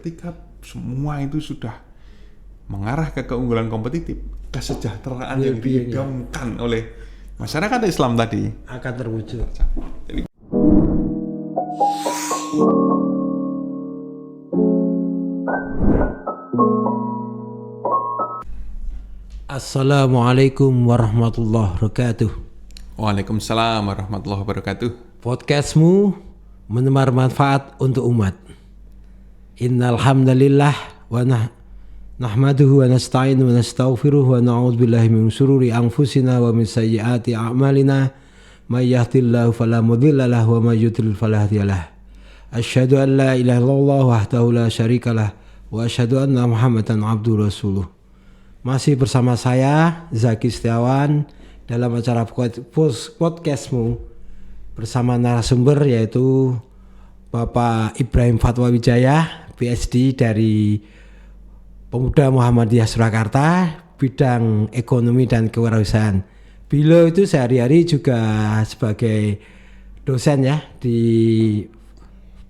ketika semua itu sudah mengarah ke keunggulan kompetitif, kesejahteraan yang diidamkan oleh masyarakat Islam tadi akan terwujud. Jadi, Assalamualaikum warahmatullahi wabarakatuh. Waalaikumsalam warahmatullahi wabarakatuh. Podcastmu menebar manfaat untuk umat. Innal hamdalillah wa nahmaduhu wa nasta'inu wa nastaghfiruh wa na'udzu billahi min shururi anfusina wa min sayyiati a'malina may yahdihillahu fala mudilla lahu wa may yudlil fala hadiyalah. Asyhadu an la ilaha illallah wahdahu la syarikalah wa asyhadu anna Muhammadan abduhu rasuluh. Masih bersama saya Zaki Setiawan dalam acara podcastmu bersama narasumber yaitu Bapak Ibrahim Fatwa Wijaya, PhD dari Pemuda Muhammadiyah Surakarta, bidang ekonomi dan kewirausahaan. Beliau itu sehari-hari juga sebagai dosen ya di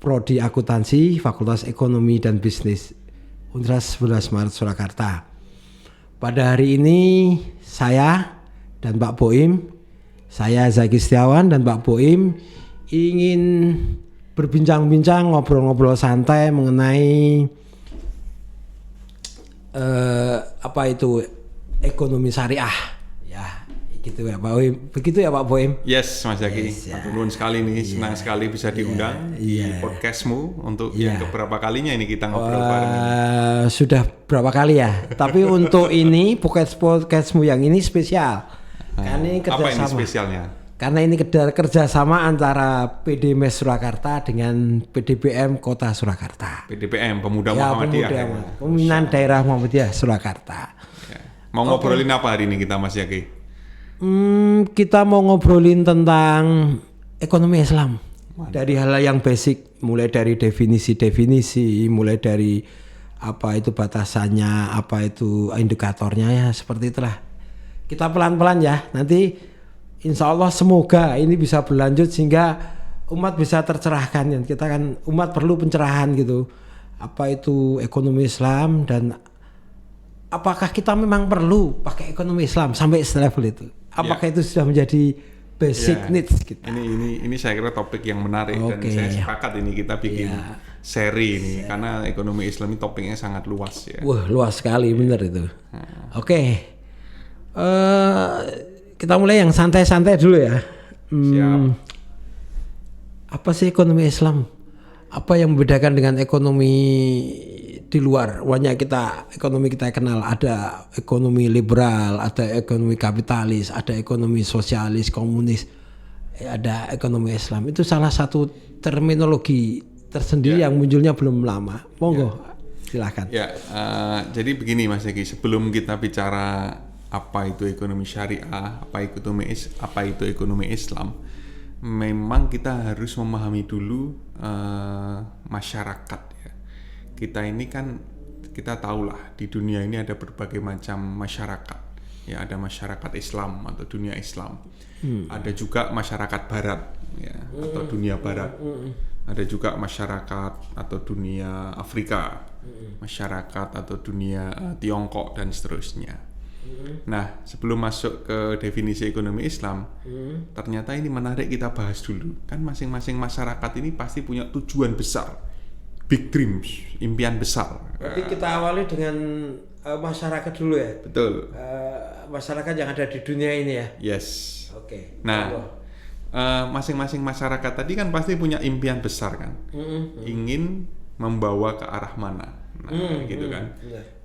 Prodi Akuntansi Fakultas Ekonomi dan Bisnis Universitas 11 Maret Surakarta. Pada hari ini saya dan Pak Boim, saya Zaki Setiawan dan Pak Boim ingin berbincang-bincang, ngobrol-ngobrol santai mengenai apa itu ekonomi syariah, ya gitu ya Pak Boim. Begitu ya Pak Boim? Yes Mas Zaki, nuwun sekali nih, senang sekali bisa diundang di podcastmu untuk yang keberapa kalinya ini kita ngobrol bareng ini. Sudah berapa kali ya? Tapi untuk ini podcastmu yang ini spesial. Karena ini kerjasama. Apa ini spesialnya? Karena ini kerjasama antara PDMes Surakarta dengan PDPM Kota Surakarta. PDPM, Pemuda Muhammadiyah. Pembinaan Daerah Muhammadiyah Surakarta. Ya. Mau ngobrolin apa hari ini kita Mas Zaki? Kita mau ngobrolin tentang ekonomi Islam. Dari hal yang basic, mulai dari definisi, mulai dari apa itu batasannya, apa itu indikatornya, ya seperti itulah. Kita pelan-pelan ya, nanti insya Allah semoga ini bisa berlanjut sehingga umat bisa tercerahkan. Dan kita kan umat perlu pencerahan gitu. Apa itu ekonomi Islam dan apakah kita memang perlu pakai ekonomi Islam sampai level itu? Apakah itu sudah menjadi basic needs kita? Ini saya kira topik yang menarik dan saya sepakat ini kita bikin seri ini karena ekonomi Islam ini topiknya sangat luas ya. Wah, luas sekali benar itu. Kita mulai yang santai-santai dulu ya. Siap. Apa sih ekonomi Islam? Apa yang membedakan dengan ekonomi di luar? Banyak ekonomi kita kenal, ada ekonomi liberal, ada ekonomi kapitalis, ada ekonomi sosialis, komunis, ada ekonomi Islam. Itu salah satu terminologi tersendiri yang munculnya belum lama. Monggo, silakan. Jadi begini Mas Zaki, sebelum kita bicara apa itu ekonomi syariah, apa itu ekonomi Islam, memang kita harus memahami dulu masyarakat ya. Kita tahulah di dunia ini ada berbagai macam masyarakat ya, ada masyarakat Islam atau dunia Islam, ada juga masyarakat Barat ya atau dunia Barat, ada juga masyarakat atau dunia Afrika, masyarakat atau dunia Tiongkok dan seterusnya. Nah, sebelum masuk ke definisi ekonomi Islam, ternyata ini menarik kita bahas dulu. Kan masing-masing masyarakat ini pasti punya tujuan besar, big dreams, impian besar. Jadi kita awali dengan masyarakat dulu ya. Betul. Masyarakat yang ada di dunia ini ya. Yes. Oke. Nah, masing-masing masyarakat tadi kan pasti punya impian besar kan, ingin membawa ke arah mana. Nah, gitu kan.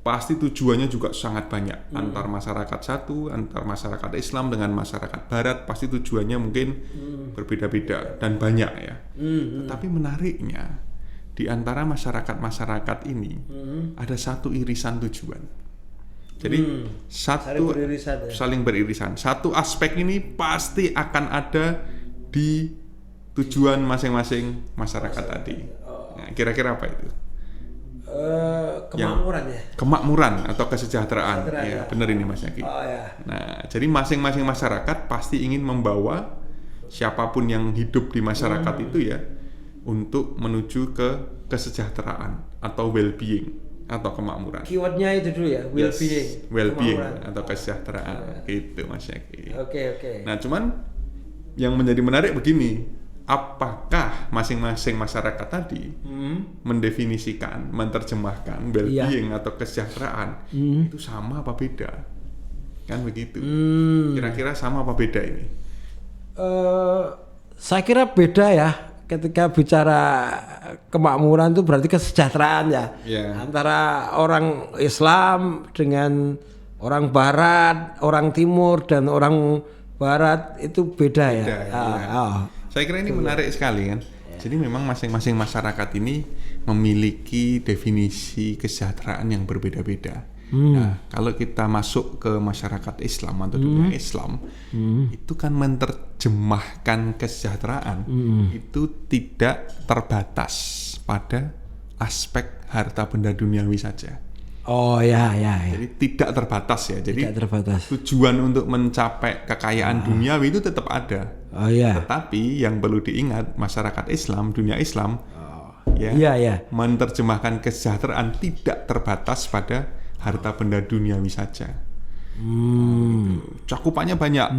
Pasti tujuannya juga sangat banyak antar masyarakat satu, antar masyarakat Islam dengan masyarakat Barat pasti tujuannya mungkin berbeda-beda dan banyak ya. Tetapi menariknya di antara masyarakat ini ada satu irisan tujuan. Jadi saling beririsan. Satu aspek ini pasti akan ada di tujuan masing-masing masyarakat tadi. Nah, kira-kira apa itu? Kemakmuran ya. Kemakmuran atau kesejahteraan. Ya, benar ini Mas Zaki. Nah, jadi masing-masing masyarakat pasti ingin membawa siapapun yang hidup di masyarakat itu ya untuk menuju ke kesejahteraan atau well-being atau kemakmuran. Keywordnya itu dulu ya, well-being. Yes, well-being atau kesejahteraan, gitu Mas Yaki. Oke. Nah, cuman yang menjadi menarik begini, apakah masing-masing masyarakat tadi mendefinisikan, menerjemahkan well-being atau kesejahteraan itu sama apa beda? Kan begitu. Kira-kira sama apa beda ini? Saya kira beda ya. Ketika bicara kemakmuran itu berarti kesejahteraan ya. Antara orang Islam dengan orang Barat, orang Timur dan orang Barat itu beda ya. Saya kira ini menarik sekali kan. Jadi memang masing-masing masyarakat ini memiliki definisi kesejahteraan yang berbeda-beda. Nah, kalau kita masuk ke masyarakat Islam atau dunia Islam, itu kan menerjemahkan kesejahteraan itu tidak terbatas pada aspek harta benda duniawi saja. Ya. Jadi tidak terbatas ya. Jadi tidak terbatas. Tujuan untuk mencapai kekayaan duniawi itu tetap ada. Tetapi yang perlu diingat, masyarakat Islam, dunia Islam, menerjemahkan kesejahteraan tidak terbatas pada harta benda duniawi saja. Cakupannya banyak.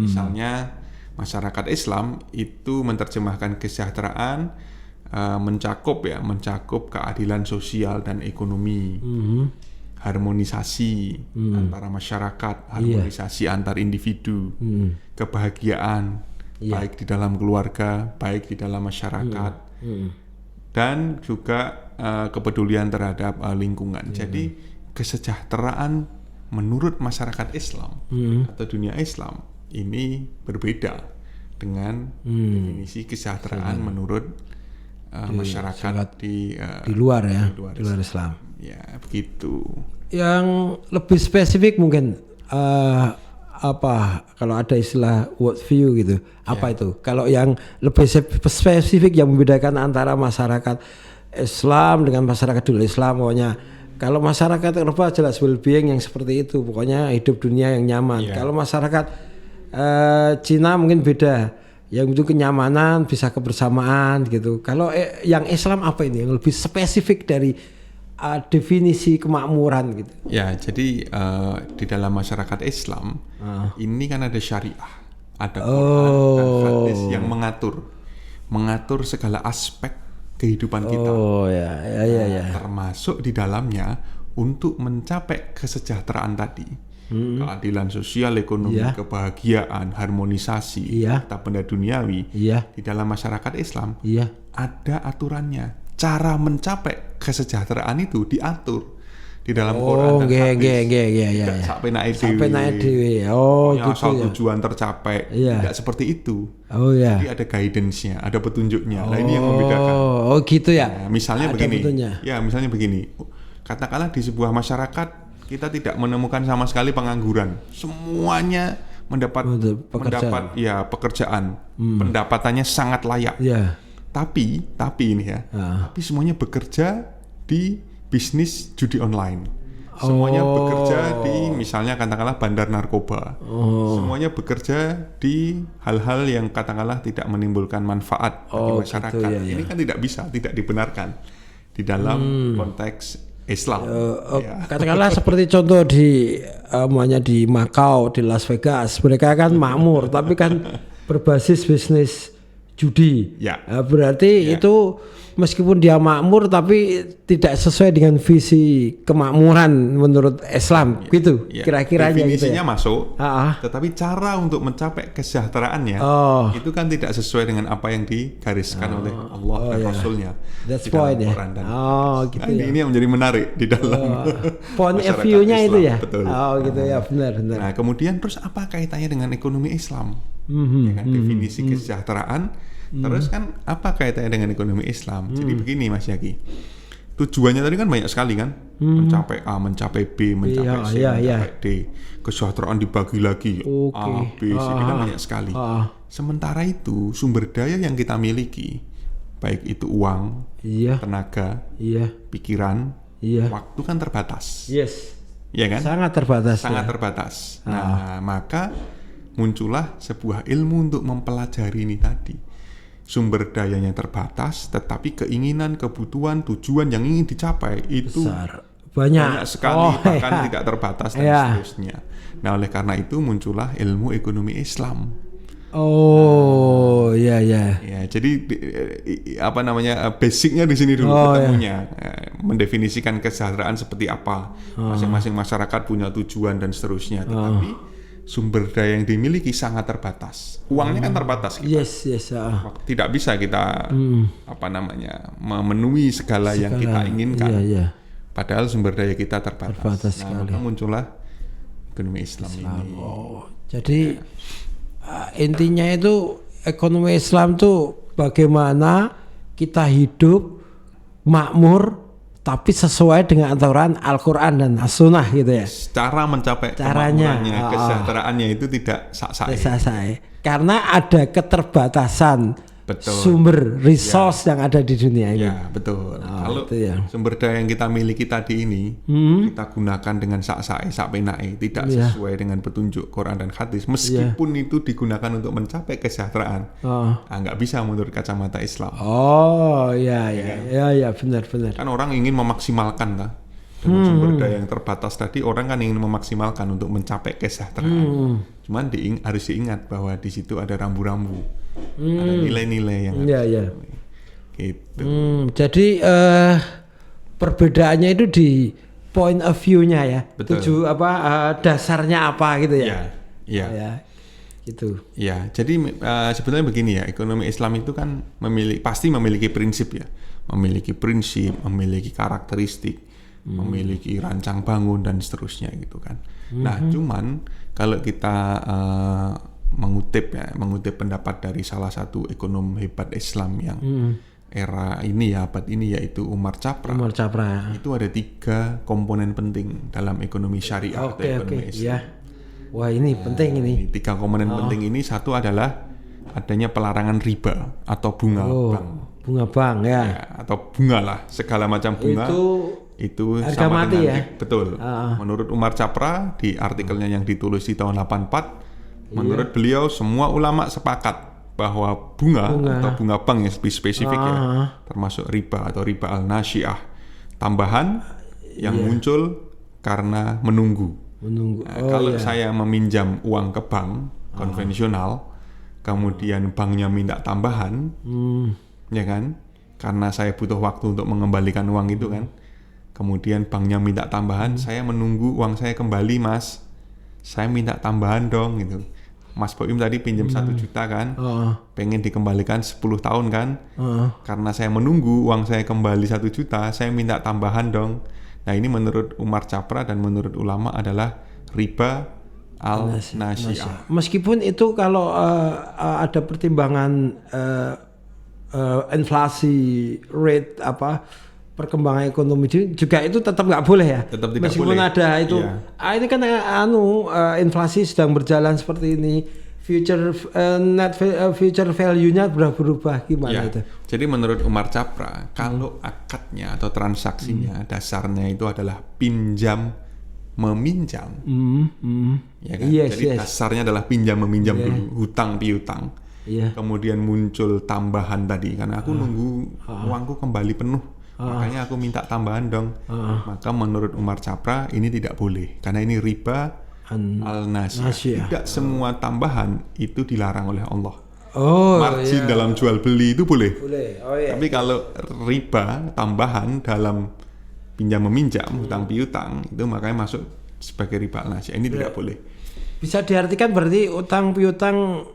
Misalnya masyarakat Islam itu menerjemahkan kesejahteraan mencakup keadilan sosial dan ekonomi, harmonisasi antara masyarakat, harmonisasi antar individu, kebahagiaan baik di dalam keluarga, baik di dalam masyarakat, dan juga kepedulian terhadap lingkungan. Jadi kesejahteraan menurut masyarakat Islam atau dunia Islam ini berbeda dengan definisi kesejahteraan menurut masyarakat di luar ya, di luar Islam. Ya, begitu. Yang lebih spesifik mungkin kalau ada istilah world view gitu, apa itu? Kalau yang lebih spesifik yang membedakan antara masyarakat Islam dengan masyarakat di luar Islam, pokoknya kalau masyarakat Eropa jelas well-being yang seperti itu, pokoknya hidup dunia yang nyaman. Kalau masyarakat Cina mungkin beda, yang itu kenyamanan, bisa kebersamaan gitu. Kalau yang Islam apa ini yang lebih spesifik dari definisi kemakmuran gitu? Ya, jadi di dalam masyarakat Islam ini kan ada syariah, ada Quran dan hadis yang mengatur segala aspek kehidupan kita. Termasuk di dalamnya untuk mencapai kesejahteraan tadi, keadilan sosial, ekonomi, kebahagiaan, harmonisasi, harta benda duniawi. Di dalam masyarakat Islam ada aturannya. Cara mencapai kesejahteraan itu diatur di dalam Quran dan hadis. Sampai naik dewe. Gitu asal tujuan tercapai. Tidak seperti itu. Jadi ada guidance-nya, ada petunjuknya. Nah, ini yang membedakan. Gitu ya. Misalnya begini. Katakanlah di sebuah masyarakat kita tidak menemukan sama sekali pengangguran. Semuanya mendapat pekerjaan. Pendapatannya sangat layak. Tapi ini ya. Tapi semuanya bekerja di bisnis judi online. Semuanya bekerja di misalnya katakanlah bandar narkoba. Semuanya bekerja di hal-hal yang katakanlah tidak menimbulkan manfaat bagi masyarakat. Ini kan tidak dibenarkan di dalam konteks Islam. Katakanlah seperti contoh di Macau, di Las Vegas, mereka kan makmur tapi kan berbasis bisnis judi. Berarti itu meskipun dia makmur tapi tidak sesuai dengan visi kemakmuran menurut Islam gitu. Kira-kira definisinya gitu ya? Masuk. Tetapi cara untuk mencapai kesejahteraannya itu kan tidak sesuai dengan apa yang digariskan oleh Allah dan Rasulnya. That's point ya. Gitu ini yang menjadi menarik di dalam point of view-nya itu ya. Betul. Gitu ya, benar. Nah, kemudian terus apa kaitannya dengan ekonomi Islam? Definisi kesejahteraan. Terus kan apa kaitannya dengan ekonomi Islam? Jadi begini Mas Yaki, tujuannya tadi kan banyak sekali kan, mencapai A, mencapai B, mencapai C, mencapai D, kesejahteraan dibagi lagi, A, B, C, kan banyak sekali. Sementara itu sumber daya yang kita miliki, baik itu uang, tenaga, pikiran, waktu kan terbatas. Ya kan? Sangat terbatas. Terbatas. Nah, maka muncullah sebuah ilmu untuk mempelajari ini tadi. sumber dayanya terbatas, tetapi keinginan, kebutuhan, tujuan yang ingin dicapai itu Besar. Banyak sekali, bahkan tidak terbatas dan seterusnya. Nah, oleh karena itu muncullah ilmu ekonomi Islam. Iya. Ya, jadi basicnya di sini dulu ketemunya. Mendefinisikan kesejahteraan seperti apa. Masing-masing masyarakat punya tujuan dan seterusnya. Tetapi sumber daya yang dimiliki sangat terbatas. Uangnya kan terbatas kita. Yes. Tidak bisa kita memenuhi segala yang kita inginkan. Iya. Padahal sumber daya kita terbatas. Sekali. Maka muncullah ekonomi Islam ini. Jadi intinya itu ekonomi Islam tuh bagaimana kita hidup makmur tapi sesuai dengan aturan Al-Quran dan As-Sunnah gitu ya. Cara mencapai kemakmurannya, kesejahteraannya itu tidak sak-sae. Karena ada keterbatasan sumber resource yang ada di dunia ini. Ya, betul. Kalau sumber daya yang kita miliki tadi ini kita gunakan dengan sak-sae, sak-penae, tidak sesuai dengan petunjuk Quran dan hadis, meskipun itu digunakan untuk mencapai kesejahteraan, nggak bisa menurut kacamata Islam. Iya, benar. Kan orang ingin memaksimalkan dengan sumber daya yang terbatas tadi, orang kan ingin memaksimalkan untuk mencapai kesejahteraan. Cuman harus diingat bahwa di situ ada rambu-rambu, ada nilai-nilai yang gitu. Jadi perbedaannya itu di point of view-nya ya. Betul. Dasarnya apa gitu ya. Iya. Gitu. Ya, jadi sebenarnya begini ya, ekonomi Islam itu kan pasti memiliki prinsip ya, memiliki karakteristik, memiliki rancang bangun dan seterusnya gitu kan. Nah, cuman kalau kita mengutip pendapat dari salah satu ekonom hebat Islam yang era ini ya, abad ini, yaitu Umar Chapra. Itu ada 3 komponen penting dalam ekonomi syariah atau ekonomi Islam. Wah, ini penting ini. 3 komponen penting ini, satu adalah adanya pelarangan riba atau bunga bank. Bunga bank ya, atau bunga lah, segala macam bunga. Itu harga sama mati dengan ya. Betul. Menurut Umar Chapra di artikelnya yang ditulis di tahun 84, menurut beliau semua ulama sepakat bahwa bunga atau bunga bank yang lebih spesifik ya, termasuk riba atau riba al-nasyiah, tambahan yang muncul karena menunggu. Kalau saya meminjam uang ke bank konvensional, kemudian banknya minta tambahan, ya kan? Karena saya butuh waktu untuk mengembalikan uang itu kan. Kemudian banknya minta tambahan, saya menunggu uang saya kembali, Mas. Saya minta tambahan dong gitu. Mas Boim tadi pinjam 1 juta kan, pengen dikembalikan 10 tahun kan. Karena saya menunggu uang saya kembali 1 juta, saya minta tambahan dong. Nah, ini menurut Umar Chapra dan menurut ulama adalah riba al-nasyiah. Meskipun itu kalau ada pertimbangan inflasi rate perkembangan ekonomi juga itu tetap nggak boleh ya. Tetap tidak meskipun boleh. Ada itu. Ini kan inflasi sedang berjalan seperti ini. Future value-nya berubah gimana itu? Jadi menurut Umar Chapra, kalau akadnya atau transaksinya dasarnya itu adalah pinjam meminjam. Ya kan? Jadi dasarnya adalah pinjam meminjam dulu, hutang piutang. Kemudian muncul tambahan tadi karena aku nunggu uangku kembali penuh. Makanya aku minta tambahan dong. Maka menurut Umar Chapra ini tidak boleh karena ini riba al-nasyiah. Tidak semua tambahan itu dilarang oleh Allah. Margin dalam jual beli itu boleh. Tapi kalau riba tambahan dalam pinjam meminjam, hutang piutang, itu makanya masuk sebagai riba al-nasyiah. Ini tidak boleh. Bisa diartikan berarti utang piutang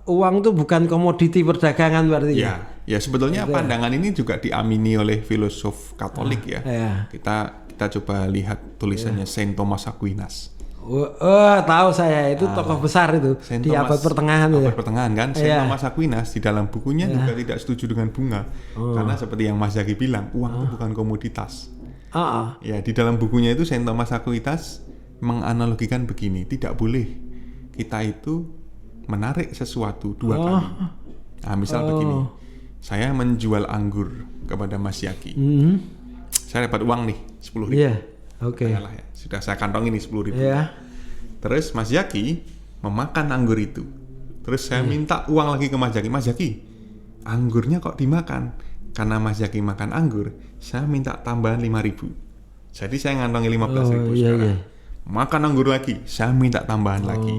uang itu bukan komoditi perdagangan berarti ya sebetulnya pandangan ini juga diamini oleh filosof Katolik ya. Kita coba lihat tulisannya Saint Thomas Aquinas. Tahu saya itu tokoh besar itu di abad pertengahan. Abad pertengahan kan. Saint Thomas Aquinas di dalam bukunya juga tidak setuju dengan bunga karena seperti yang Mas Zaki bilang, uang itu bukan komoditas. Ya, di dalam bukunya itu Saint Thomas Aquinas menganalogikan begini, tidak boleh kita itu menarik sesuatu 2 kali. Nah, misal begini, saya menjual anggur kepada Mas Yaki. Saya dapat uang nih 10.000. Ya, sudah saya kantongin nih 10.000. Terus Mas Yaki memakan anggur itu. Terus saya minta uang lagi ke Mas Yaki. Mas Yaki, anggurnya kok dimakan. Karena Mas Zaki makan anggur, saya minta tambahan 5.000. Jadi saya ngantongi 15.000 sekarang. Makan anggur lagi, saya minta tambahan lagi.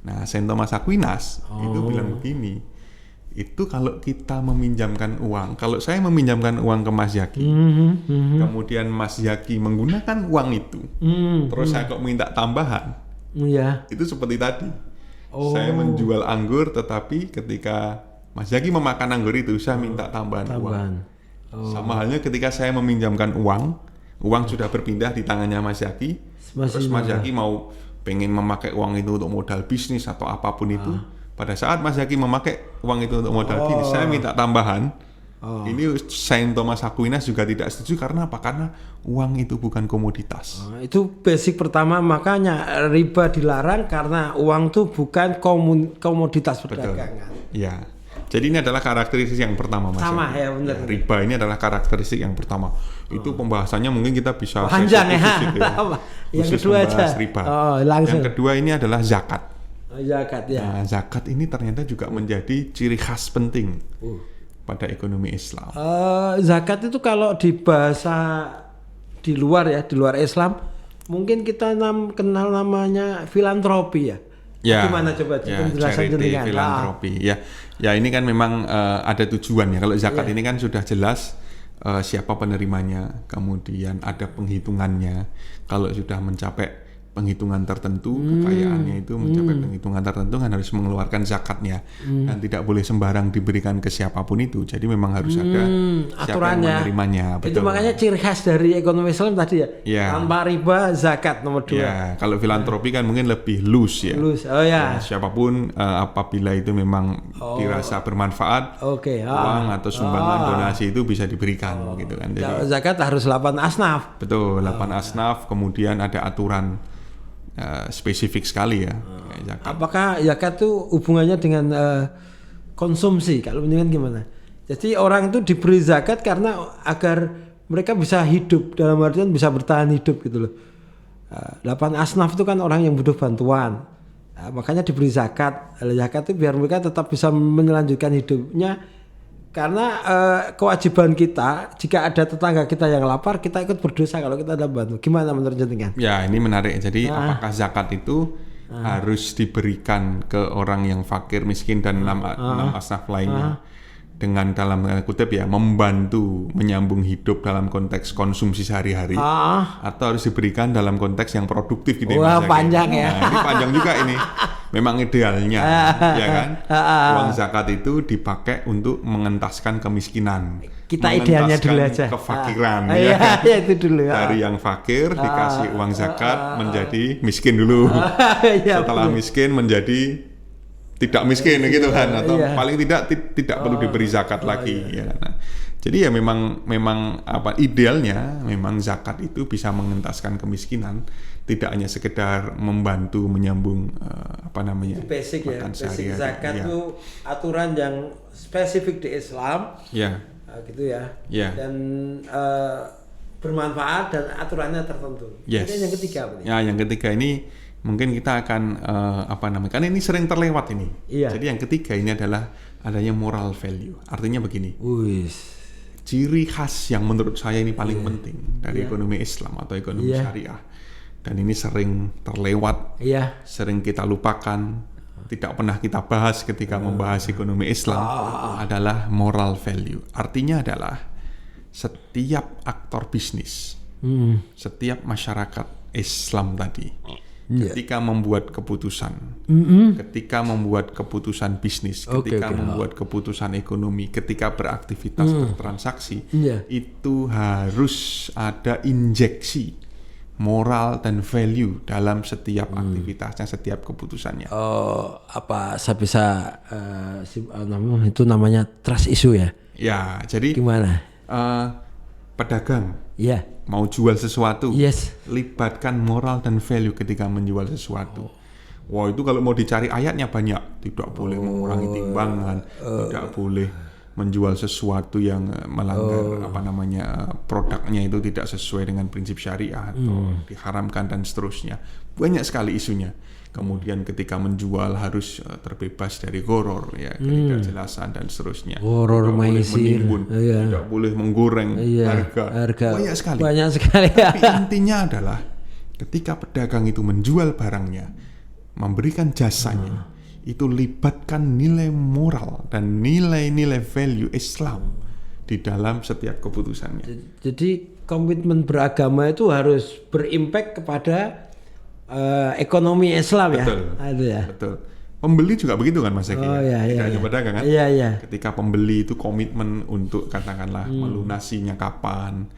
Nah, Saint Thomas Aquinas itu bilang begini, itu kalau kita meminjamkan uang, kalau saya meminjamkan uang ke Mas Zaki, kemudian Mas Zaki menggunakan uang itu, terus saya kok minta tambahan, itu seperti tadi. Saya menjual anggur, tetapi ketika Mas Zaki memakan anggur itu, saya minta tambahan uang. Sama halnya ketika saya meminjamkan uang sudah berpindah di tangannya Mas Zaki, terus Mas Zaki mau pengen memakai uang itu untuk modal bisnis atau apapun itu. Pada saat Mas Zaki memakai uang itu untuk modal bisnis, saya minta tambahan. Ini Saint Thomas Aquinas juga tidak setuju. Karena apa? Karena uang itu bukan komoditas. Itu basic pertama, makanya riba dilarang karena uang itu bukan komoditas perdagangan. Ya. Jadi ini adalah karakteristik yang pertama, Mas. Sama ya, benar. Ya, riba ini adalah karakteristik yang pertama. Itu pembahasannya mungkin kita bisa panjang ya. Yang kedua aja. Riba. Langsung. Yang kedua ini adalah zakat. Zakat ya. Nah, zakat ini ternyata juga menjadi ciri khas penting pada ekonomi Islam. Zakat itu kalau di bahasa di luar Islam, mungkin kita kenal namanya filantropi ya. Gimana coba penjelasan dengan filantropi. Ya ini kan memang ada tujuan ya. Kalau zakat ini kan sudah jelas siapa penerimanya, kemudian ada penghitungannya. Kalau sudah mencapai penghitungan tertentu, kekayaannya itu mencapai penghitungan tertentu kan harus mengeluarkan zakatnya, dan tidak boleh sembarang diberikan ke siapapun itu. Jadi memang harus ada aturannya, siapa yang menerimanya. Itu makanya ciri khas dari ekonomi Islam tadi ya. Tanpa riba, zakat nomor 2. Ya, kalau filantropi kan mungkin lebih loose ya. Ya, siapapun apabila itu memang dirasa bermanfaat, uang atau sumbangan donasi itu bisa diberikan gitu kan. Jadi zakat harus 8 asnaf. Betul, 8 asnaf, kemudian ada aturan spesifik sekali ya. Zakat. Apakah zakat itu hubungannya dengan konsumsi? Kalau mendingan gimana? Jadi orang itu diberi zakat karena agar mereka bisa hidup, dalam artian bisa bertahan hidup gitu loh. 8 asnaf itu kan orang yang butuh bantuan. Makanya diberi zakat. Zakat itu biar mereka tetap bisa melanjutkan hidupnya. Karena kewajiban kita, jika ada tetangga kita yang lapar, kita ikut berdosa kalau kita ada bantu. Gimana menurut jenengan? Ya, ini menarik. Jadi apakah zakat itu harus diberikan ke orang yang fakir, miskin, dan 6 asnaf lainnya dengan dalam kutip ya membantu menyambung hidup dalam konteks konsumsi sehari-hari, atau harus diberikan dalam konteks yang produktif gitu? Wah, panjang ya. Nah, ini panjang juga ini. Memang idealnya ya kan, uang zakat itu dipakai untuk mengentaskan kemiskinan. Kita idealnya dulu aja. Kefakiran ya itu dulu. Dari yang fakir dikasih uang zakat menjadi miskin dulu. Setelah miskin menjadi tidak miskin gitu kan, atau paling tidak perlu diberi zakat lagi ya. Nah, jadi ya memang apa idealnya memang zakat itu bisa mengentaskan kemiskinan, tidak hanya sekedar membantu menyambung itu basic ya. Basic zakat itu aturan yang spesifik di Islam. Gitu ya. Dan bermanfaat dan aturannya tertentu. Kemudian yang ketiga apa nih? Ya, yang ketiga ini mungkin kita akan karena ini sering terlewat ini. Jadi yang ketiga ini adalah adanya moral value. Artinya begini. Ciri khas yang menurut saya ini paling penting dari ekonomi Islam atau ekonomi syariah. Dan ini sering terlewat, sering kita lupakan, tidak pernah kita bahas ketika membahas ekonomi Islam, adalah moral value. Artinya adalah setiap aktor bisnis, setiap masyarakat Islam tadi, ketika membuat keputusan, ketika membuat keputusan bisnis, ketika membuat keputusan ekonomi, ketika beraktivitas bertransaksi, itu harus ada injeksi moral dan value dalam setiap aktivitasnya, setiap keputusannya. Apa saya bisa itu namanya trust issue ya? Ya, jadi gimana? Pedagang mau jual sesuatu, libatkan moral dan value ketika menjual sesuatu. Wah, itu kalau mau dicari ayatnya banyak. Tidak boleh mengurangi timbangan, tidak boleh menjual sesuatu yang melanggar produknya itu tidak sesuai dengan prinsip syariah atau diharamkan dan seterusnya. Banyak sekali isunya. Kemudian ketika menjual harus terbebas dari gharar, ya, ketidakjelasan dan seterusnya. Gharar maisir, tidak boleh menggoreng harga. Banyak sekali. Tapi intinya adalah ketika pedagang itu menjual barangnya, memberikan jasanya, itu libatkan nilai moral dan nilai-nilai value Islam di dalam setiap keputusannya. Jadi komitmen beragama itu harus berimpact kepada ekonomi Islam. Betul, ya. Betul. Pembeli juga begitu kan Mas Eki? Tidak hanya pedagang kan? Ketika pembeli itu komitmen untuk katakanlah melunasinya kapan,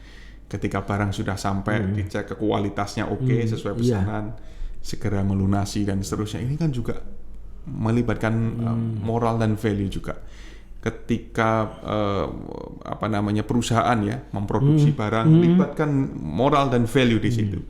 ketika barang sudah sampai dicek ke kualitasnya sesuai pesanan, segera melunasi dan seterusnya. Ini kan juga melibatkan moral dan value juga. Ketika perusahaan ya memproduksi barang, libatkan moral dan value di situ.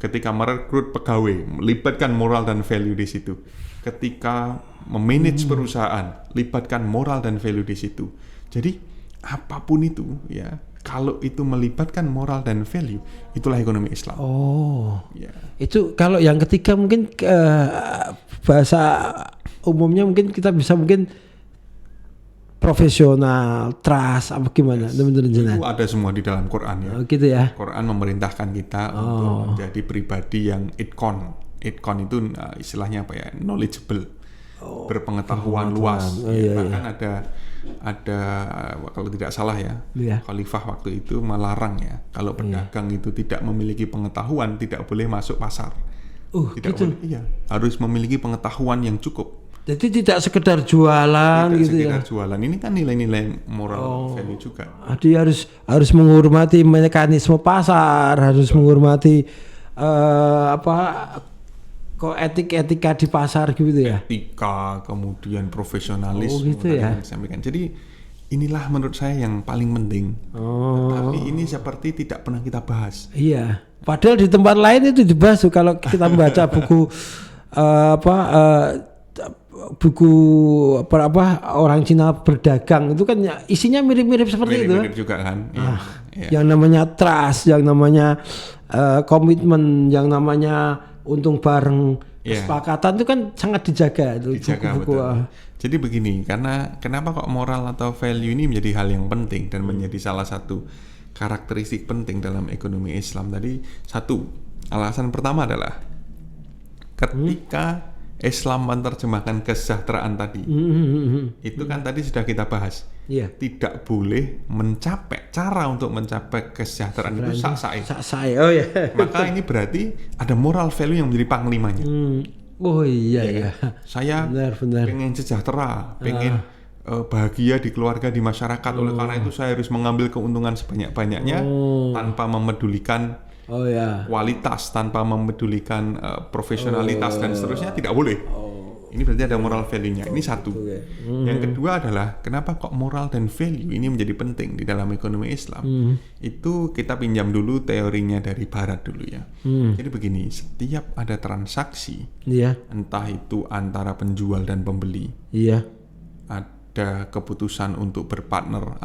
Ketika merekrut pegawai, libatkan moral dan value di situ. Ketika memanage perusahaan, libatkan moral dan value di situ. Jadi apapun itu, ya, kalau itu melibatkan moral dan value, itulah ekonomi Islam. Ya. Itu kalau yang ketiga mungkin bahasa umumnya mungkin kita bisa mungkin profesional, trust, apa gimana? Itu ada semua di dalam Quran ya. Gitu ya. Quran memerintahkan kita untuk menjadi pribadi yang itqan. Itqan itu istilahnya apa ya? Knowledgeable, berpengetahuan luas. Bahkan ada kalau tidak salah ya, khalifah waktu itu melarang ya, kalau pedagang itu tidak memiliki pengetahuan tidak boleh masuk pasar. Tidak gitu. Boleh, harus memiliki pengetahuan yang cukup. Jadi tidak sekedar jualan gitu ya. Jualan ini kan nilai-nilai moral value juga. Jadi harus menghormati mekanisme pasar, harus menghormati etika di pasar gitu ya. Etika, kemudian profesionalisme. Gitu ya. Jadi inilah menurut saya yang paling penting. Tapi ini seperti tidak pernah kita bahas. Iya. Padahal di tempat lain itu dibahas tuh, kalau kita membaca buku buku orang Cina berdagang itu kan isinya mirip-mirip seperti itu. Mirip juga kan. Yang namanya trust, yang namanya komitmen, yang namanya untung bareng, kesepakatan itu kan sangat dijaga itu. Buku-buku. Jadi begini, karena kenapa kok moral atau value ini menjadi hal yang penting dan menjadi salah satu karakteristik penting dalam ekonomi Islam tadi. Satu, alasan pertama adalah ketika Islam menerjemahkan kesejahteraan tadi, itu kan tadi sudah kita bahas. Tidak boleh cara untuk mencapai kesejahteraan itu sak-sae. Maka ini berarti ada moral value yang menjadi panglimanya. Saya pengen sejahtera, pengen bahagia di keluarga, di masyarakat. Oleh karena itu saya harus mengambil keuntungan sebanyak-banyaknya tanpa memedulikan kualitas, tanpa memedulikan profesionalitas dan seterusnya, tidak boleh. Ini berarti ada moral value-nya. Ini satu. Yang kedua adalah kenapa kok moral dan value ini menjadi penting di dalam ekonomi Islam. Itu kita pinjam dulu teorinya dari Barat dulu ya. Jadi begini, setiap ada transaksi, entah itu antara penjual dan pembeli, ada keputusan untuk berpartner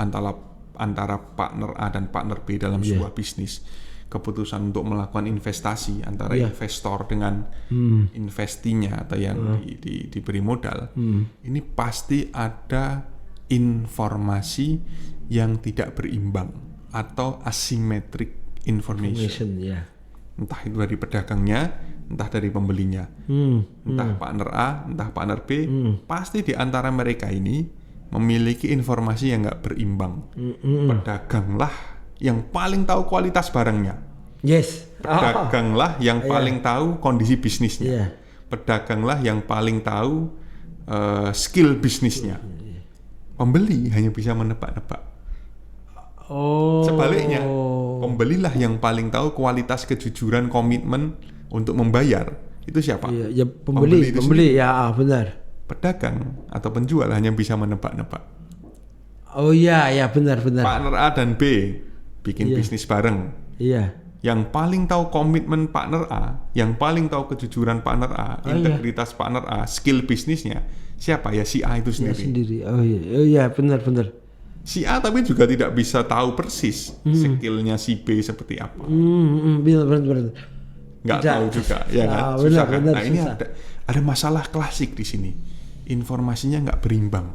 antara partner A dan partner B dalam sebuah bisnis. Keputusan untuk melakukan investasi antara investor dengan investinya atau yang diberi modal, ini pasti ada informasi yang tidak berimbang atau asymmetric information. Entah itu dari pedagangnya, entah dari pembelinya, entah partner A, entah partner B, pasti di antara mereka ini memiliki informasi yang nggak berimbang. Pedaganglah yang paling tahu kualitas barangnya. Pedaganglah yang paling tahu kondisi bisnisnya. Pedaganglah yang paling tahu skill bisnisnya. Pembeli hanya bisa menebak-nebak. Sebaliknya, pembelilah yang paling tahu kualitas kejujuran komitmen untuk membayar. Itu siapa? Pembeli benar. Pedagang atau penjual hanya bisa menebak-nebak. Benar. Partner A dan B bikin bisnis bareng. Yang paling tahu komitmen partner A, yang paling tahu kejujuran partner A, integritas partner A, skill bisnisnya siapa? Ya si A itu sendiri. Benar. si A tapi juga tidak bisa tahu persis skillnya si B seperti apa. Benar. Nggak tahu juga, ya kan? Susah kan? Nah ini ada masalah klasik di sini. Informasinya nggak berimbang.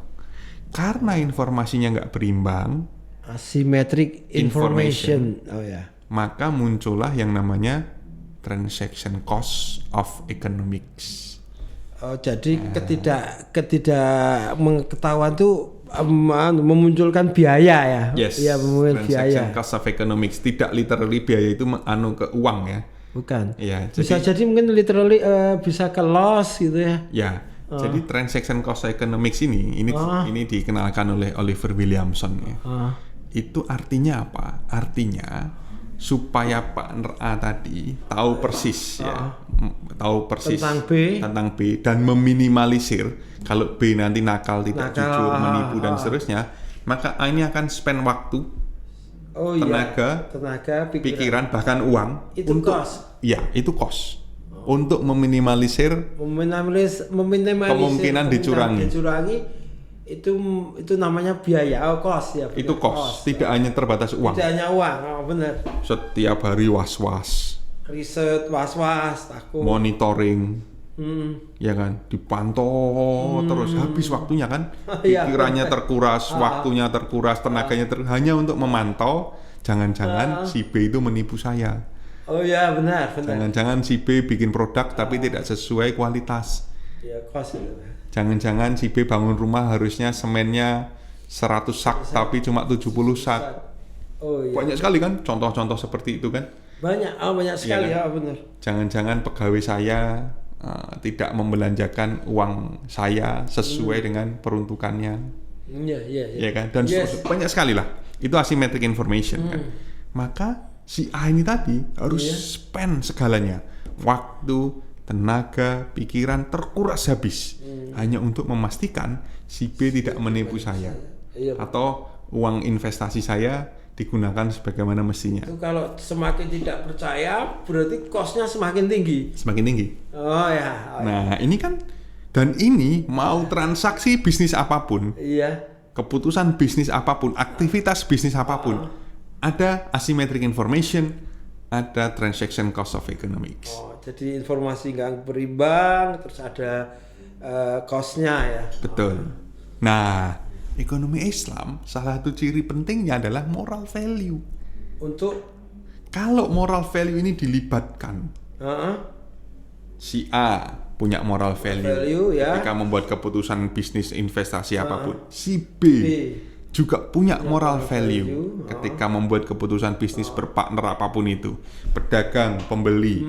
Karena informasinya nggak berimbang, asymmetric information. Oh ya. Maka muncullah yang namanya transaction cost of economics. Oh, jadi ketidak mengetahuan tuh memunculkan biaya ya. Yes. Ya, memunculkan transaction biaya. cost of economics, tidak literally biaya itu ke uang ya. Bukan. Ya, bisa jadi mungkin literally bisa ke loss gitu ya. Ya. Jadi transaction cost economics ini dikenalkan oleh Oliver Williamson ya. Itu artinya apa? Artinya supaya partner A tadi tahu persis tahu persis tentang B dan meminimalisir kalau B nanti nakal, tidak jujur, menipu dan seterusnya, maka A ini akan spend waktu, tenaga, pikiran, bahkan uang itu untuk cost. Ya, itu cost. Untuk meminimalisir kemungkinan dicurangi. Itu namanya biaya, cost ya. Itu cost, tidak hanya terbatas uang. Tidak hanya uang, benar. Setiap hari was-was. Riset, was-was, takut. Monitoring, ya kan, dipantau terus, habis waktunya kan, pikirannya terkuras, waktunya terkuras, tenaganya hanya untuk memantau, jangan-jangan si B itu menipu saya. Oh ya, benar. Jangan-jangan si B bikin produk tapi tidak sesuai kualitas. Ya, cost itu. Jangan-jangan si B bangun rumah harusnya semennya 100 sak tapi cuma 70 sak. Oh iya. Banyak sekali kan contoh-contoh seperti itu kan? Banyak sekali ya, benar. Jangan-jangan pegawai saya tidak membelanjakan uang saya sesuai dengan peruntukannya. Iya. Ya kan? Dan banyak sekali lah. Itu asymmetric information kan. Maka si A ini tadi harus spend segalanya, waktu, tenaga, pikiran terkuras habis hanya untuk memastikan si B tidak menipu saya atau uang investasi saya digunakan sebagaimana mestinya. Itu kalau semakin tidak percaya berarti cost-nya semakin tinggi. Semakin tinggi. Oh ya. Nah ini kan, dan ini mau transaksi bisnis apapun, keputusan bisnis apapun, aktivitas bisnis apapun. Ada asymmetric information, ada transaction cost of economics. Oh, jadi informasi nggak berimbang, terus ada cost-nya ya. Betul. Nah, ekonomi Islam salah satu ciri pentingnya adalah moral value. Untuk kalau moral value ini dilibatkan, si A punya moral value ketika membuat keputusan bisnis investasi apapun, si B juga punya moral value ketika membuat keputusan bisnis berpartner apapun itu, pedagang, pembeli,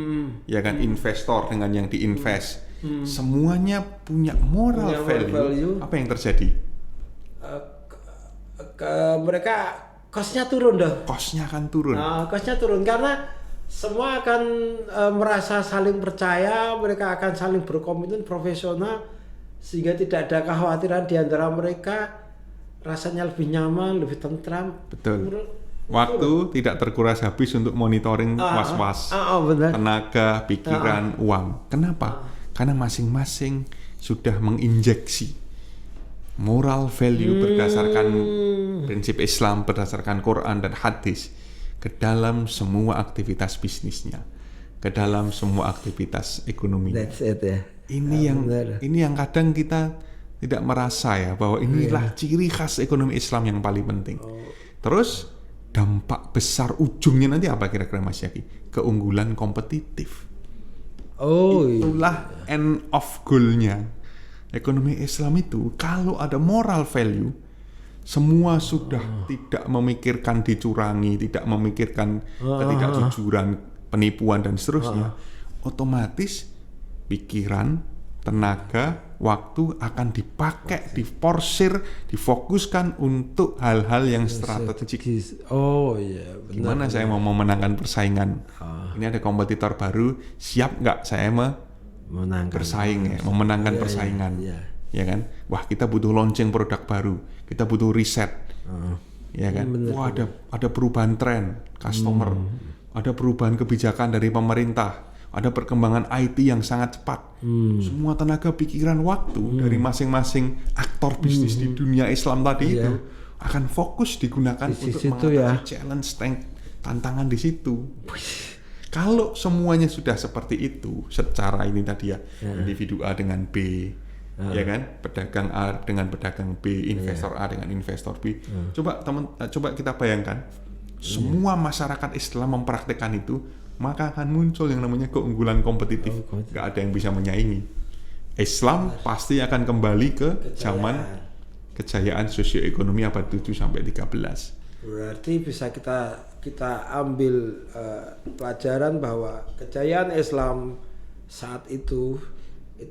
ya kan, investor dengan yang diinvest, semuanya punya moral value. Apa yang terjadi? Mereka cost-nya turun dah. Cost-nya akan turun. Cost-nya turun karena semua akan merasa saling percaya, mereka akan saling berkomitmen, profesional, sehingga tidak ada kekhawatiran di antara mereka. Rasanya lebih nyaman, lebih tentram. Betul. Waktu tidak terkuras habis untuk monitoring was-was, tenaga, pikiran, uang. Kenapa? Karena masing-masing sudah menginjeksi moral value berdasarkan prinsip Islam, berdasarkan Quran dan hadis ke dalam semua aktivitas bisnisnya, ke dalam semua aktivitas ekonomi. That's it ya. Ini yang kadang kita tidak merasa ya, bahwa inilah ciri khas ekonomi Islam yang paling penting. Terus dampak besar ujungnya nanti apa kira-kira Mas Yaki? Keunggulan kompetitif. Itulah end of goal-nya. Ekonomi Islam itu kalau ada moral value, semua sudah tidak memikirkan dicurangi, tidak memikirkan ketidakjujuran, penipuan dan seterusnya. Otomatis pikiran, tenaga, waktu akan dipakai, diporsir, difokuskan untuk hal-hal yang strategis. Benar. Gimana saya mau memenangkan persaingan? Ini ada kompetitor baru, siap nggak saya memenangkan persaingan? Ya kan? Wah, kita butuh launching produk baru, kita butuh riset, ya kan? Wah, ada perubahan tren customer, ada perubahan kebijakan dari pemerintah. Ada perkembangan IT yang sangat cepat. Semua tenaga, pikiran, waktu dari masing-masing aktor bisnis di dunia Islam tadi itu akan fokus digunakan Di untuk situ mengatasi ya. challenge, tantangan di situ. Kalau semuanya sudah seperti itu, secara ini tadi ya, individu A dengan B, ya kan, pedagang A dengan pedagang B, investor A dengan investor B. Coba kita bayangkan, semua masyarakat Islam mempraktekkan itu, maka akan muncul yang namanya keunggulan kompetitif. Gak ada yang bisa menyaingi. Islam pasti akan kembali ke zaman kejayaan sosioekonomi abad 7 sampai 13. Berarti bisa kita ambil pelajaran bahwa kejayaan Islam saat itu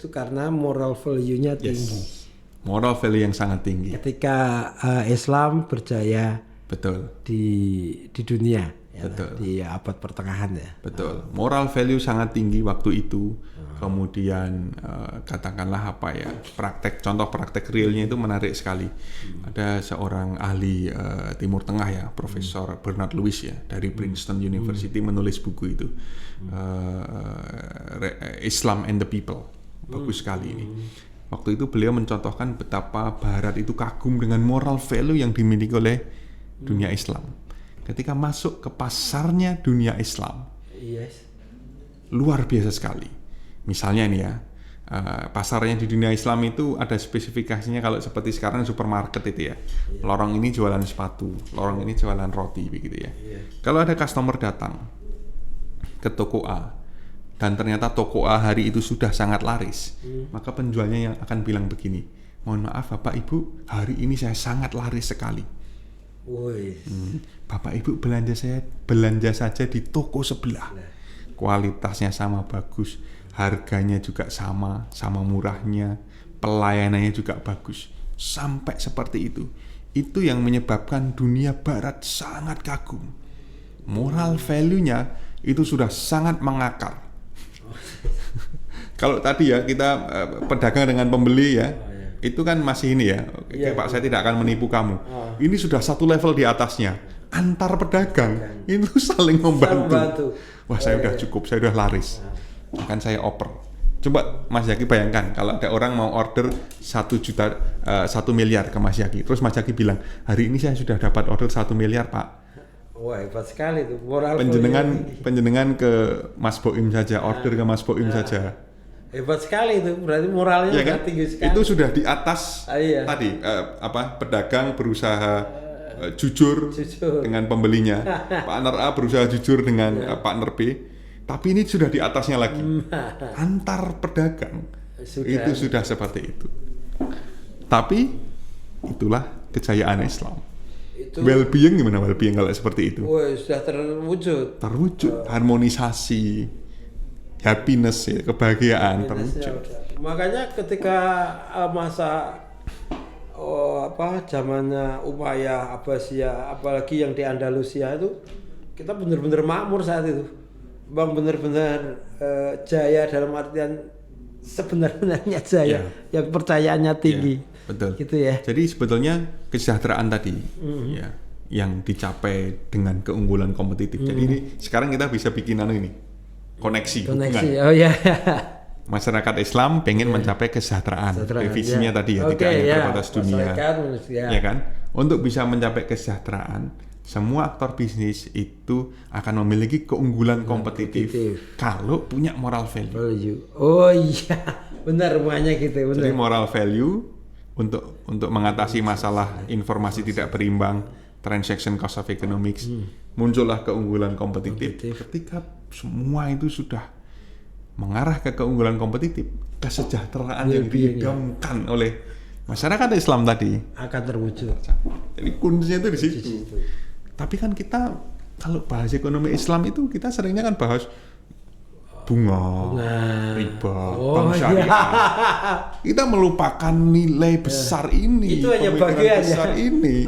karena moral value-nya tinggi. Moral value yang sangat tinggi. Ketika Islam berjaya Betul. di dunia, ya, Betul. di abad pertengahan ya. Betul. Moral value sangat tinggi waktu itu. Kemudian katakanlah apa ya, contoh praktek realnya itu menarik sekali. Ada seorang ahli Timur Tengah ya, Profesor Bernard Lewis ya, dari Princeton University menulis buku itu, Islam and the People. Bagus sekali ini. Waktu itu beliau mencontohkan betapa Barat itu kagum dengan moral value yang dimiliki oleh dunia Islam. Ketika masuk ke pasarnya dunia Islam, luar biasa sekali. Misalnya nih ya, pasarnya di dunia Islam itu ada spesifikasinya. Kalau seperti sekarang supermarket itu ya, lorong ini jualan sepatu, lorong ini jualan roti begitu ya. Kalau ada customer datang ke toko A dan ternyata toko A hari itu sudah sangat laris, maka penjualnya yang akan bilang begini, mohon maaf Bapak Ibu, hari ini saya sangat laris sekali. Bapak Ibu belanja saja di toko sebelah, kualitasnya sama bagus, harganya juga sama murahnya, pelayanannya juga bagus, sampai seperti itu. Itu yang menyebabkan dunia Barat sangat kagum. Moral value-nya itu sudah sangat mengakar. Kalau tadi ya kita pedagang dengan pembeli ya, itu kan masih ini ya, oke, Pak, saya tidak akan menipu kamu. Ini sudah satu level di atasnya. Antar pedagang itu saling membantu. Wah, saya udah cukup, saya udah laris. Akan saya oper. Coba Mas Yaki bayangkan kalau ada orang mau order 1 miliar ke Mas Yaki, terus Mas Yaki bilang, hari ini saya sudah dapat order 1 miliar Pak. Wah, hebat sekali tuh moral. Penjenengan ke Mas Boim saja, order ke Mas Boim saja. Hebat sekali itu, berarti moralnya kan? tinggi sekali. Itu sudah di atas tadi pedagang berusaha jujur dengan pembelinya, partner A berusaha jujur dengan partner B. Tapi ini sudah di atasnya lagi. Antar pedagang itu sudah seperti itu. Tapi itulah kejayaan Islam. Well-being gimana well-being kalau seperti itu? Sudah terwujud. Harmonisasi, happiness ya, kebahagiaan terwujud. Makanya ketika masa zamannya Umayyah, Abbasiyah, apalagi yang di Andalusia itu, kita benar-benar makmur saat itu. Bang, benar-benar jaya dalam artian sebenarnya jaya, yang percayaannya tinggi. Betul. Gitu ya. Jadi sebetulnya kesejahteraan tadi ya yang dicapai dengan keunggulan kompetitif. Jadi ini sekarang kita bisa bikin koneksi hubungan. Oh ya. Masyarakat Islam pengen mencapai kesejahteraan. Visinya tadi ya, tidak hanya terbatas dunia. Ya kan? Untuk bisa mencapai kesejahteraan, semua aktor bisnis itu akan memiliki keunggulan kompetitif kalau punya moral value. Oh iya, benar semuanya gitu. Benar. Jadi moral value untuk mengatasi masalah informasi tidak berimbang, transaction cost of economics, muncullah keunggulan kompetitif. Ketika semua itu sudah mengarah ke keunggulan kompetitif, kesejahteraan yang diidamkan oleh masyarakat Islam tadi akan terwujud. Jadi kuncinya itu di situ. Tapi kan kita kalau bahas ekonomi Islam itu kita seringnya kan bahas bunga, riba, bank syariah. Kita melupakan nilai besar ini, itu hanya bagian besar ini.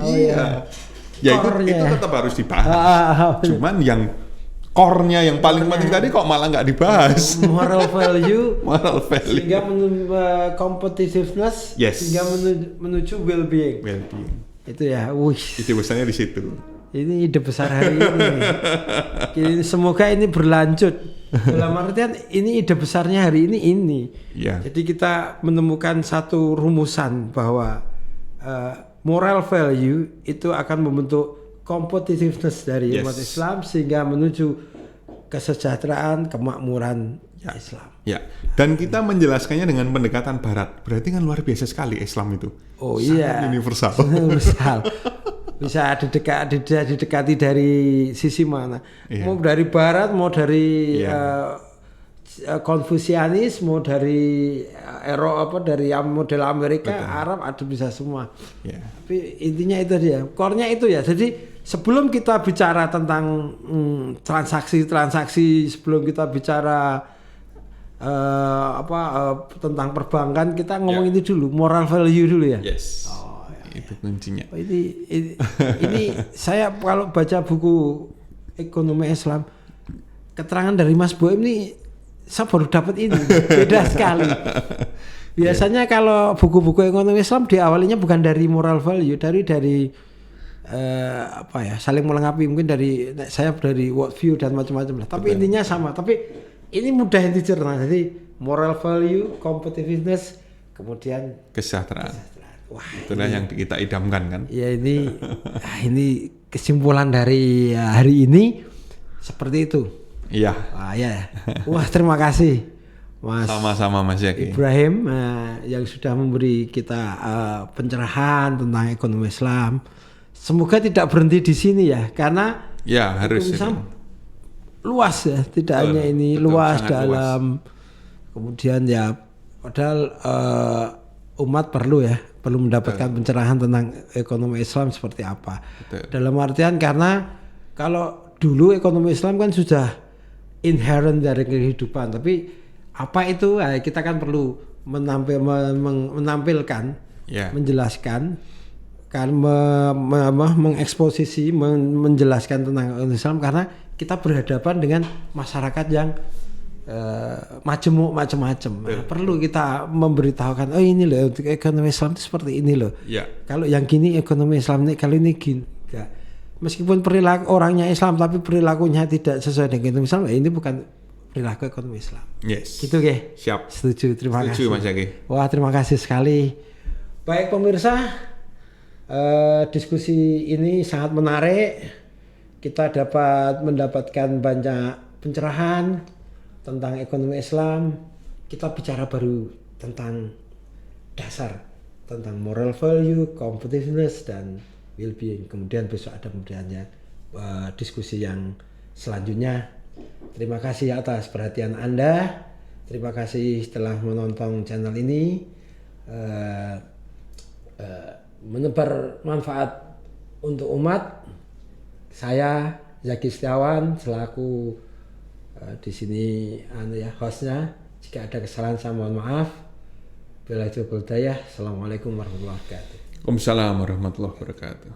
Ya itu tetap harus dibahas. Cuman yang core-nya yang paling penting tadi kok malah nggak dibahas. Moral value, sehingga competitiveness, sehingga menuju well-being. Itu ya, ide besarnya di situ. Ini ide besar hari ini. Semoga ini berlanjut. Dalam artian ini ide besarnya hari ini. Jadi kita menemukan satu rumusan bahwa moral value itu akan membentuk competitiveness dari umat Islam sehingga menuju kesejahteraan, kemakmuran Islam. Ya, dan kita menjelaskannya dengan pendekatan Barat. Berarti kan luar biasa sekali Islam itu. Oh sangat universal. Universal. Bisa didekati dari sisi mana? Mau dari Barat, mau dari Konfusianis, mau dari Eropa, dari model Amerika, Arab, ada bisa semua. Tapi intinya itu dia, core-nya itu ya. Jadi sebelum kita bicara tentang transaksi, sebelum kita bicara tentang perbankan, kita ngomong ini dulu, moral value dulu ya. Yes. Itu kuncinya. Ini saya kalau baca buku ekonomi Islam, keterangan dari Mas Boim ini saya baru dapat ini, beda sekali. Biasanya kalau buku-buku ekonomi Islam diawalinya bukan dari moral value, dari saling melengkapi, mungkin saya dari world view dan macam-macam lah. Tapi intinya sama. Tapi ini mudah dicerna. Jadi moral value, competitiveness, kemudian kesejahteraan. Wah, itulah yang kita idamkan kan? Ya ini kesimpulan dari hari ini seperti itu. Iya. Wah, terima kasih Mas. Sama-sama Mas Zaki. Ibrahim yang sudah memberi kita pencerahan tentang ekonomi Islam. Semoga tidak berhenti di sini ya, karena harus Islam luas ya, tidak hanya ini, luas dalam luas. Kemudian ya padahal umat perlu mendapatkan pencerahan tentang ekonomi Islam seperti apa. Dalam artian karena kalau dulu ekonomi Islam kan sudah inherent dari kehidupan, tapi apa itu kita kan perlu menampilkan, menjelaskan, kan mengeksposisi, menjelaskan tentang Islam, karena kita berhadapan dengan masyarakat yang majemuk macam-macam. Perlu kita memberitahukan, oh ini loh ekonomi Islam itu seperti ini loh. Kalau yang gini ekonomi Islam ini, kalau ini gini. Meskipun perilaku orangnya Islam tapi perilakunya tidak sesuai dengan ekonomi Islam, ini bukan perilaku ekonomi Islam. Yes. Gitu ke? Siap. Setuju. Terima kasih. Mas Zaki. Wah, terima kasih sekali. Baik pemirsa, diskusi ini sangat menarik. Kita dapat mendapatkan banyak pencerahan tentang ekonomi Islam. Kita bicara baru tentang dasar, tentang moral value, competitiveness, dan well-being. Kemudian besok ada diskusi yang selanjutnya. Terima kasih atas perhatian Anda. Terima kasih telah menonton channel ini. Menebar manfaat untuk umat. Saya Zaki Setiawan selaku di sini hostnya. Jika ada kesalahan saya mohon maaf. Bila itu berdaya. Assalamualaikum warahmatullahi wabarakatuh. Waalaikumsalam warahmatullahi wabarakatuh.